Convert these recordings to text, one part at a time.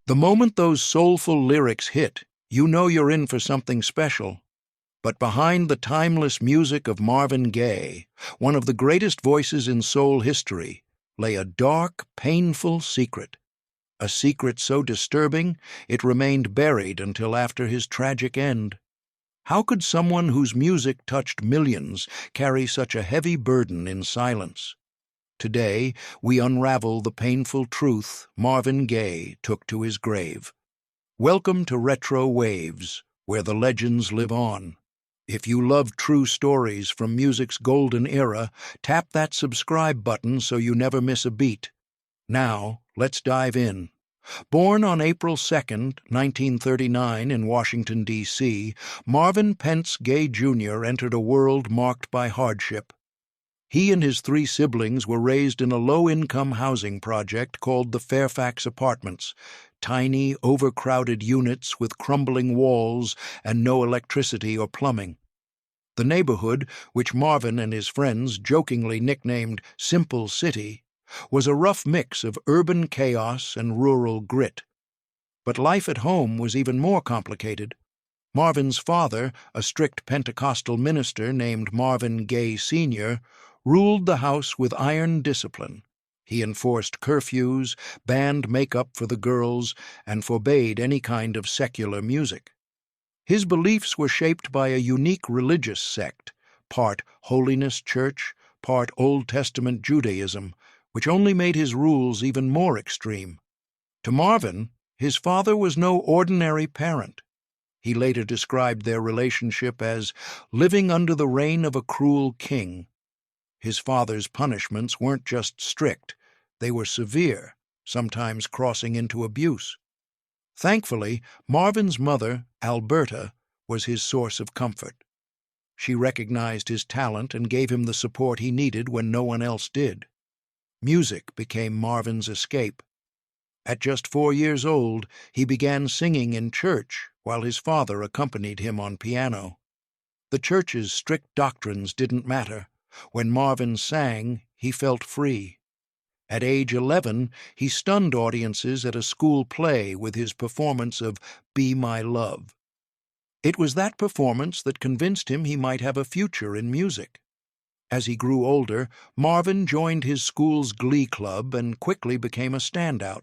The moment those soulful lyrics hit, you know you're in for something special. But behind the timeless music of Marvin Gaye, one of the greatest voices in soul history, lay a dark, painful secret. A secret so disturbing it remained buried until after his tragic end. How could someone whose music touched millions carry such a heavy burden in silence? Today, we unravel the painful truth Marvin Gaye took to his grave. Welcome to Retro Waves, where the legends live on. If you love true stories from music's golden era, tap that subscribe button so you never miss a beat. Now, let's dive in. Born on April 2, 1939 in Washington, D.C., Marvin Pence Gaye Jr. entered a world marked by hardship. He and his 3 siblings were raised in a low-income housing project called the Fairfax Apartments, tiny, overcrowded units with crumbling walls and no electricity or plumbing. The neighborhood, which Marvin and his friends jokingly nicknamed Simple City, was a rough mix of urban chaos and rural grit. But life at home was even more complicated. Marvin's father, a strict Pentecostal minister named Marvin Gaye Sr., ruled the house with iron discipline. He enforced curfews, banned makeup for the girls, and forbade any kind of secular music. His beliefs were shaped by a unique religious sect, part Holiness Church, part Old Testament Judaism, which only made his rules even more extreme. To Marvin, his father was no ordinary parent. He later described their relationship as living under the reign of a cruel king. His father's punishments weren't just strict, they were severe, sometimes crossing into abuse. Thankfully, Marvin's mother, Alberta, was his source of comfort. She recognized his talent and gave him the support he needed when no one else did. Music became Marvin's escape. At just 4 years old, he began singing in church while his father accompanied him on piano. The church's strict doctrines didn't matter. When Marvin sang, he felt free. At age 11, he stunned audiences at a school play with his performance of Be My Love. It was that performance that convinced him he might have a future in music. As he grew older, Marvin joined his school's glee club and quickly became a standout.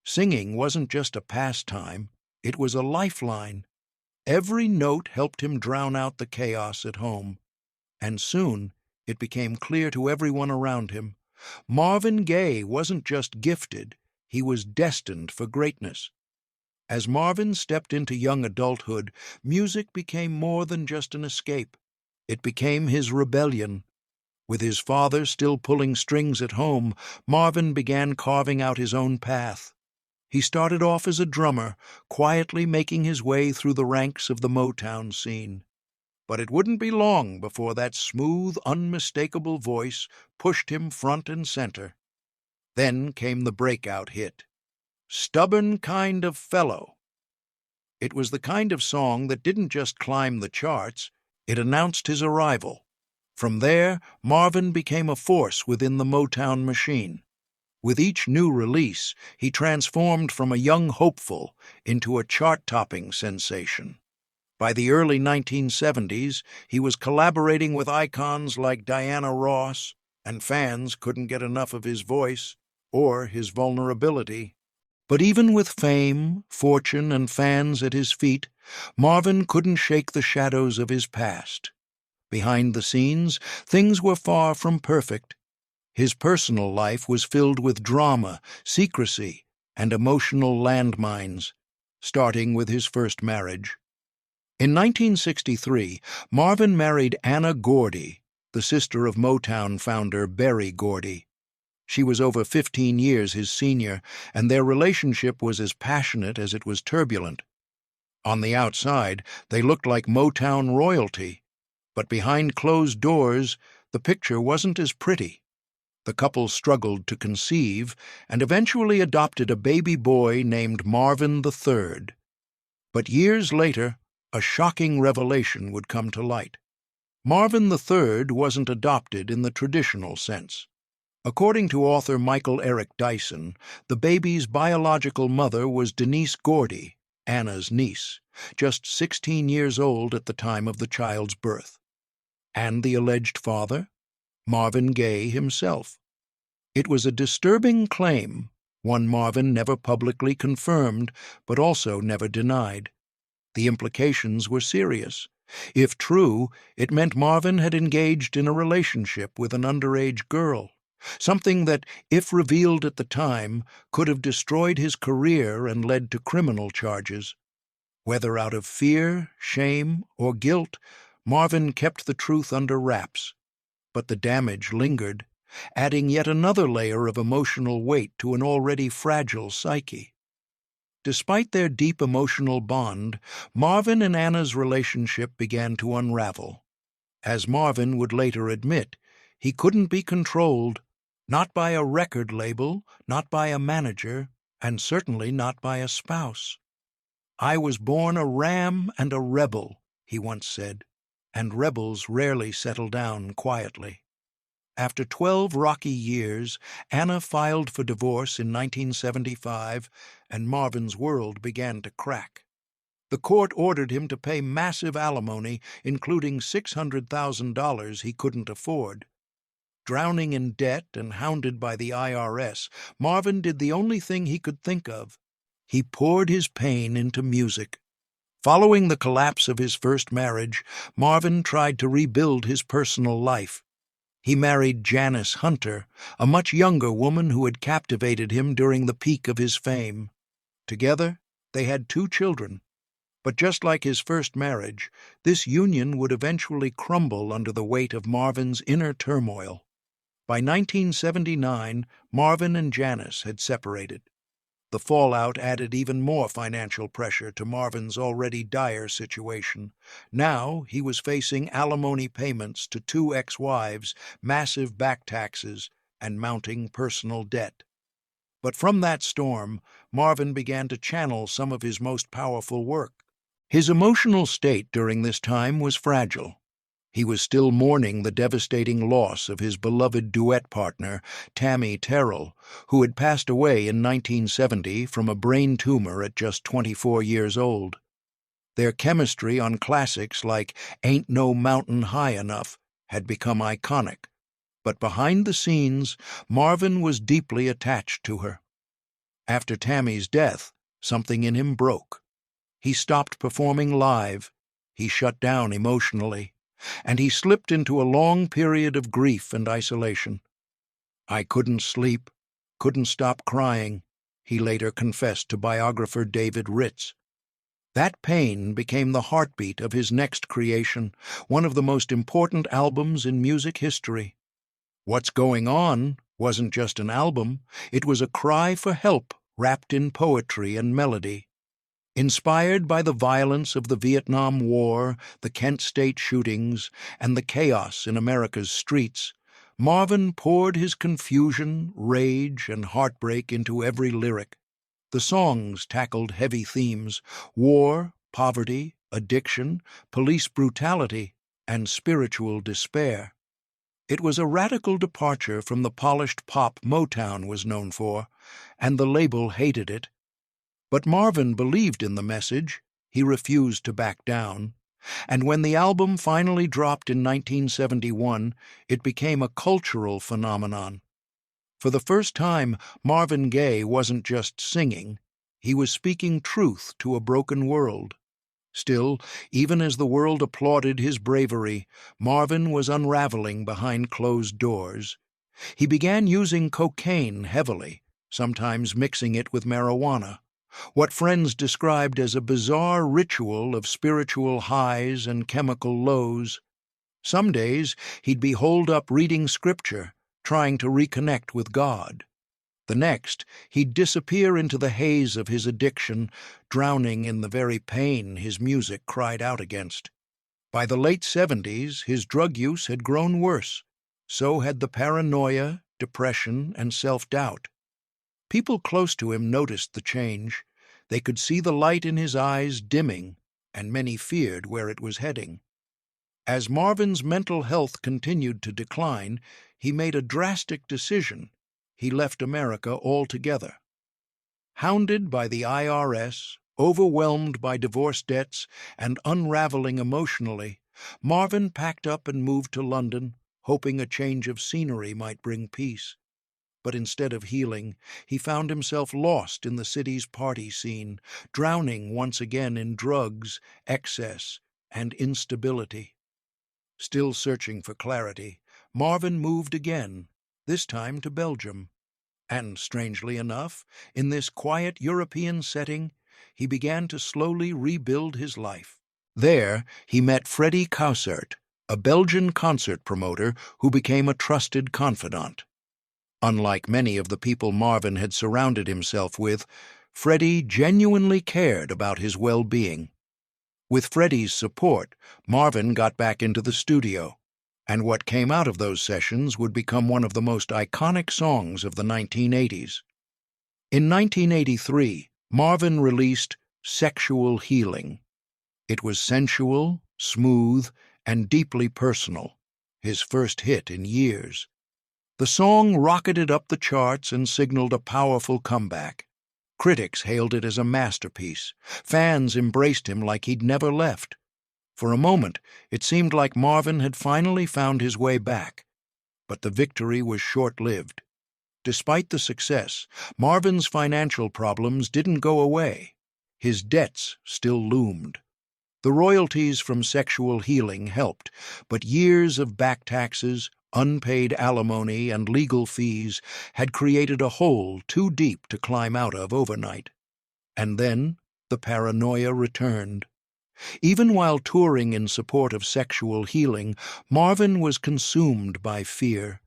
Singing wasn't just a pastime, it was a lifeline. Every note helped him drown out the chaos at home. And soon, it became clear to everyone around him. Marvin Gaye wasn't just gifted, he was destined for greatness. As Marvin stepped into young adulthood, music became more than just an escape. It became his rebellion. With his father still pulling strings at home, Marvin began carving out his own path. He started off as a drummer, quietly making his way through the ranks of the Motown scene. But it wouldn't be long before that smooth, unmistakable voice pushed him front and center. Then came the breakout hit, "Stubborn Kind of Fellow." It was the kind of song that didn't just climb the charts, it announced his arrival. From there, Marvin became a force within the Motown machine. With each new release, he transformed from a young hopeful into a chart-topping sensation. By the early 1970s, he was collaborating with icons like Diana Ross, and fans couldn't get enough of his voice or his vulnerability. But even with fame, fortune, and fans at his feet, Marvin couldn't shake the shadows of his past. Behind the scenes, things were far from perfect. His personal life was filled with drama, secrecy, and emotional landmines, starting with his first marriage. In 1963, Marvin married Anna Gordy, the sister of Motown founder Berry Gordy. She was over 15 years his senior, and their relationship was as passionate as it was turbulent. On the outside, they looked like Motown royalty, but behind closed doors, the picture wasn't as pretty. The couple struggled to conceive and eventually adopted a baby boy named Marvin III. But years later, a shocking revelation would come to light. Marvin III wasn't adopted in the traditional sense. According to author Michael Eric Dyson, the baby's biological mother was Denise Gordy, Anna's niece, just 16 years old at the time of the child's birth. And the alleged father? Marvin Gaye himself. It was a disturbing claim, one Marvin never publicly confirmed, but also never denied. The implications were serious. If true, it meant Marvin had engaged in a relationship with an underage girl, something that, if revealed at the time, could have destroyed his career and led to criminal charges. Whether out of fear, shame, or guilt, Marvin kept the truth under wraps. But the damage lingered, adding yet another layer of emotional weight to an already fragile psyche. Despite their deep emotional bond, Marvin and Anna's relationship began to unravel. As Marvin would later admit, he couldn't be controlled, not by a record label, not by a manager, and certainly not by a spouse. "I was born a ram and a rebel," he once said, and rebels rarely settle down quietly. After 12 rocky years, Anna filed for divorce in 1975, and Marvin's world began to crack. The court ordered him to pay massive alimony, including $600,000 he couldn't afford. Drowning in debt and hounded by the IRS, Marvin did the only thing he could think of. He poured his pain into music. Following the collapse of his first marriage, Marvin tried to rebuild his personal life. He married Janice Hunter, a much younger woman who had captivated him during the peak of his fame. Together, they had 2 children. But just like his first marriage, this union would eventually crumble under the weight of Marvin's inner turmoil. By 1979, Marvin and Janice had separated. The fallout added even more financial pressure to Marvin's already dire situation. Now he was facing alimony payments to 2 ex-wives, massive back taxes, and mounting personal debt. But from that storm, Marvin began to channel some of his most powerful work. His emotional state during this time was fragile. He was still mourning the devastating loss of his beloved duet partner, Tammy Terrell, who had passed away in 1970 from a brain tumor at just 24 years old. Their chemistry on classics like Ain't No Mountain High Enough had become iconic, but behind the scenes, Marvin was deeply attached to her. After Tammy's death, something in him broke. He stopped performing live, he shut down emotionally, and he slipped into a long period of grief and isolation. "I couldn't sleep, couldn't stop crying," he later confessed to biographer David Ritz. That pain became the heartbeat of his next creation, one of the most important albums in music history. What's Going On wasn't just an album, it was a cry for help wrapped in poetry and melody. Inspired by the violence of the Vietnam War, the Kent State shootings, and the chaos in America's streets, Marvin poured his confusion, rage, and heartbreak into every lyric. The songs tackled heavy themes: war, poverty, addiction, police brutality, and spiritual despair. It was a radical departure from the polished pop Motown was known for, and the label hated it. But Marvin believed in the message. He refused to back down. And when the album finally dropped in 1971, it became a cultural phenomenon. For the first time, Marvin Gaye wasn't just singing. He was speaking truth to a broken world. Still, even as the world applauded his bravery, Marvin was unraveling behind closed doors. He began using cocaine heavily, sometimes mixing it with marijuana, what friends described as a bizarre ritual of spiritual highs and chemical lows. Some days he'd be holed up reading scripture, trying to reconnect with God. The next, he'd disappear into the haze of his addiction, drowning in the very pain his music cried out against. By the late 70s, his drug use had grown worse. So had the paranoia, depression, and self-doubt. People close to him noticed the change. They could see the light in his eyes dimming, and many feared where it was heading. As Marvin's mental health continued to decline, he made a drastic decision. He left America altogether. Hounded by the IRS, overwhelmed by divorce debts, and unraveling emotionally, Marvin packed up and moved to London, hoping a change of scenery might bring peace. But instead of healing, he found himself lost in the city's party scene, drowning once again in drugs, excess, and instability. Still searching for clarity, Marvin moved again, this time to Belgium. And, strangely enough, in this quiet European setting, he began to slowly rebuild his life. There, he met Freddie Coussert, a Belgian concert promoter who became a trusted confidant. Unlike many of the people Marvin had surrounded himself with, Freddie genuinely cared about his well-being. With Freddie's support, Marvin got back into the studio, and what came out of those sessions would become one of the most iconic songs of the 1980s. In 1983, Marvin released Sexual Healing. It was sensual, smooth, and deeply personal, his first hit in years. The song rocketed up the charts and signaled a powerful comeback. Critics hailed it as a masterpiece. Fans embraced him like he'd never left. For a moment, it seemed like Marvin had finally found his way back. But the victory was short-lived. Despite the success, Marvin's financial problems didn't go away. His debts still loomed. The royalties from Sexual Healing helped, but years of back taxes, unpaid alimony, and legal fees had created a hole too deep to climb out of overnight. And then the paranoia returned. Even while touring in support of Sexual Healing, Marvin was consumed by fear.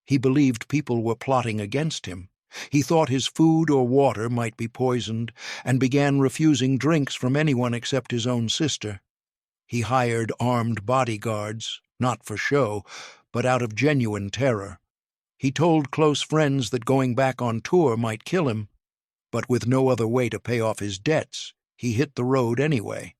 He believed people were plotting against him. He thought his food or water might be poisoned, and began refusing drinks from anyone except his own sister. He hired armed bodyguards, not for show, but out of genuine terror. He told close friends that going back on tour might kill him, but with no other way to pay off his debts, he hit the road anyway.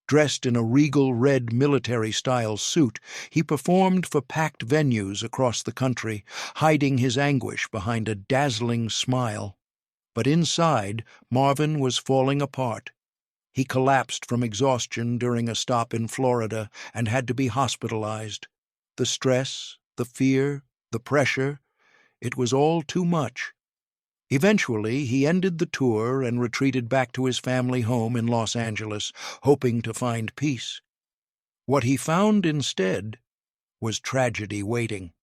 Dressed in a regal red military-style suit, he performed for packed venues across the country, hiding his anguish behind a dazzling smile. But inside, Marvin was falling apart. He collapsed from exhaustion during a stop in Florida and had to be hospitalized. The stress, the fear, the pressure, it was all too much. Eventually, he ended the tour and retreated back to his family home in Los Angeles, hoping to find peace. What he found instead was tragedy waiting.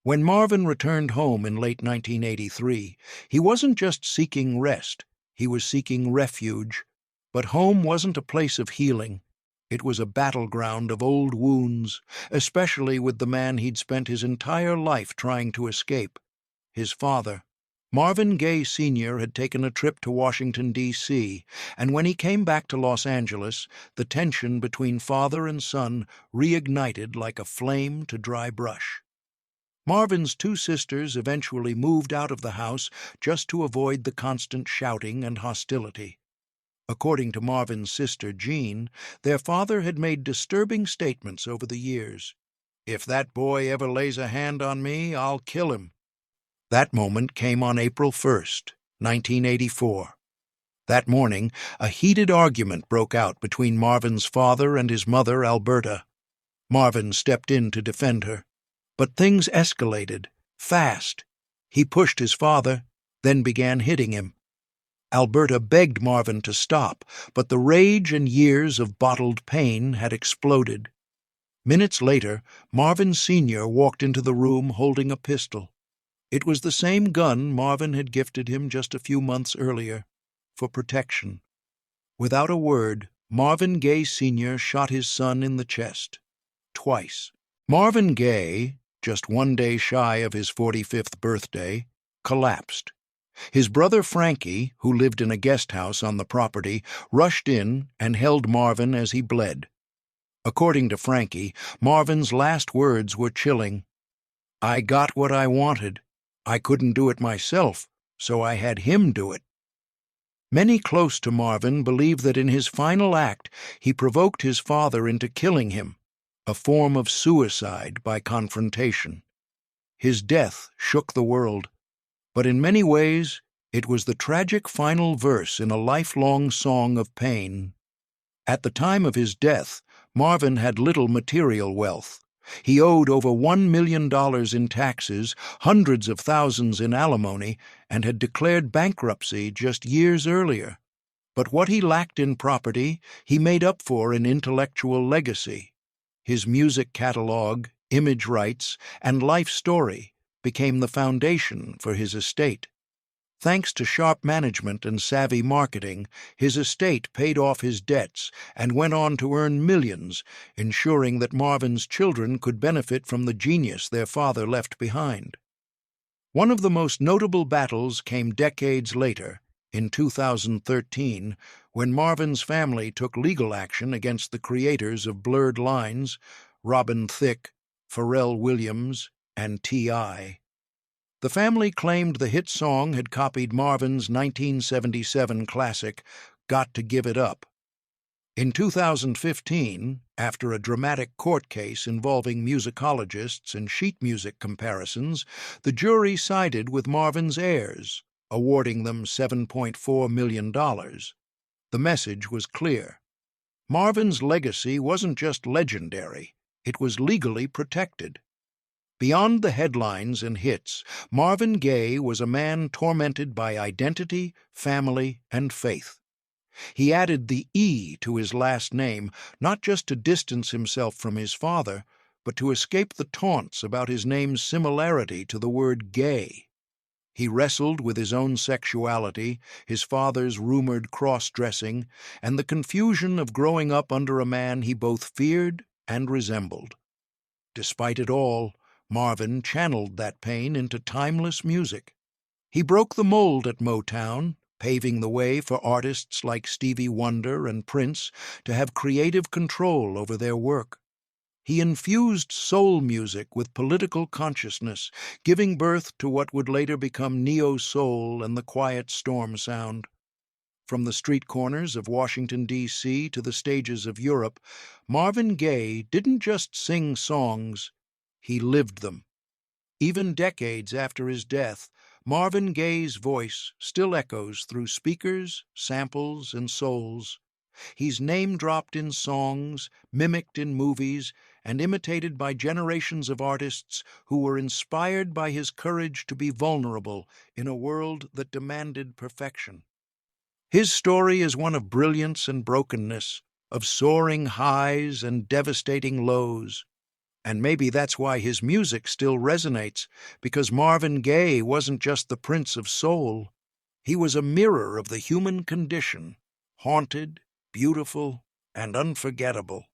When Marvin returned home in late 1983, he wasn't just seeking rest, he was seeking refuge. But home wasn't a place of healing. It was a battleground of old wounds, especially with the man he'd spent his entire life trying to escape, his father. Marvin Gaye Sr. had taken a trip to Washington, D.C., and when he came back to Los Angeles, the tension between father and son reignited like a flame to dry brush. Marvin's two sisters eventually moved out of the house just to avoid the constant shouting and hostility. According to Marvin's sister, Jean, their father had made disturbing statements over the years. "If that boy ever lays a hand on me, I'll kill him." That moment came on April 1st, 1984. That morning, a heated argument broke out between Marvin's father and his mother, Alberta. Marvin stepped in to defend her. But things escalated, fast. He pushed his father, then began hitting him. Alberta begged Marvin to stop, but the rage and years of bottled pain had exploded. Minutes later, Marvin Sr. walked into the room holding a pistol. It was the same gun Marvin had gifted him just a few months earlier, for protection. Without a word, Marvin Gaye Sr. shot his son in the chest, twice. Marvin Gaye, just 1 day shy of his 45th birthday, collapsed. His brother Frankie, who lived in a guest house on the property, rushed in and held Marvin as he bled. According to Frankie, Marvin's last words were chilling. "I got what I wanted. I couldn't do it myself, so I had him do it." Many close to Marvin believe that in his final act he provoked his father into killing him, a form of suicide by confrontation. His death shook the world, but in many ways it was the tragic final verse in a lifelong song of pain. At the time of his death, Marvin had little material wealth. He owed over $1 million in taxes, hundreds of thousands in alimony, and had declared bankruptcy just years earlier. But what he lacked in property, he made up for in intellectual legacy. His music catalog, image rights, and life story became the foundation for his estate. Thanks to sharp management and savvy marketing, his estate paid off his debts and went on to earn millions, ensuring that Marvin's children could benefit from the genius their father left behind. One of the most notable battles came decades later, in 2013, when Marvin's family took legal action against the creators of Blurred Lines, Robin Thicke, Pharrell Williams, and T.I. The family claimed the hit song had copied Marvin's 1977 classic, Got to Give It Up. In 2015, after a dramatic court case involving musicologists and sheet music comparisons, the jury sided with Marvin's heirs, awarding them $7.4 million. The message was clear. Marvin's legacy wasn't just legendary, it was legally protected. Beyond the headlines and hits, Marvin Gaye was a man tormented by identity, family, and faith. He added the E to his last name, not just to distance himself from his father, but to escape the taunts about his name's similarity to the word gay. He wrestled with his own sexuality, his father's rumored cross-dressing, and the confusion of growing up under a man he both feared and resembled. Despite it all, Marvin channeled that pain into timeless music. He broke the mold at Motown, paving the way for artists like Stevie Wonder and Prince to have creative control over their work. He infused soul music with political consciousness, giving birth to what would later become neo-soul and the quiet storm sound. From the street corners of Washington, D.C. to the stages of Europe, Marvin Gaye didn't just sing songs, he lived them. Even decades after his death, Marvin Gaye's voice still echoes through speakers, samples, and souls. He's name-dropped in songs, mimicked in movies, and imitated by generations of artists who were inspired by his courage to be vulnerable in a world that demanded perfection. His story is one of brilliance and brokenness, of soaring highs and devastating lows. And maybe that's why his music still resonates, because Marvin Gaye wasn't just the Prince of Soul. He was a mirror of the human condition, haunted, beautiful, and unforgettable.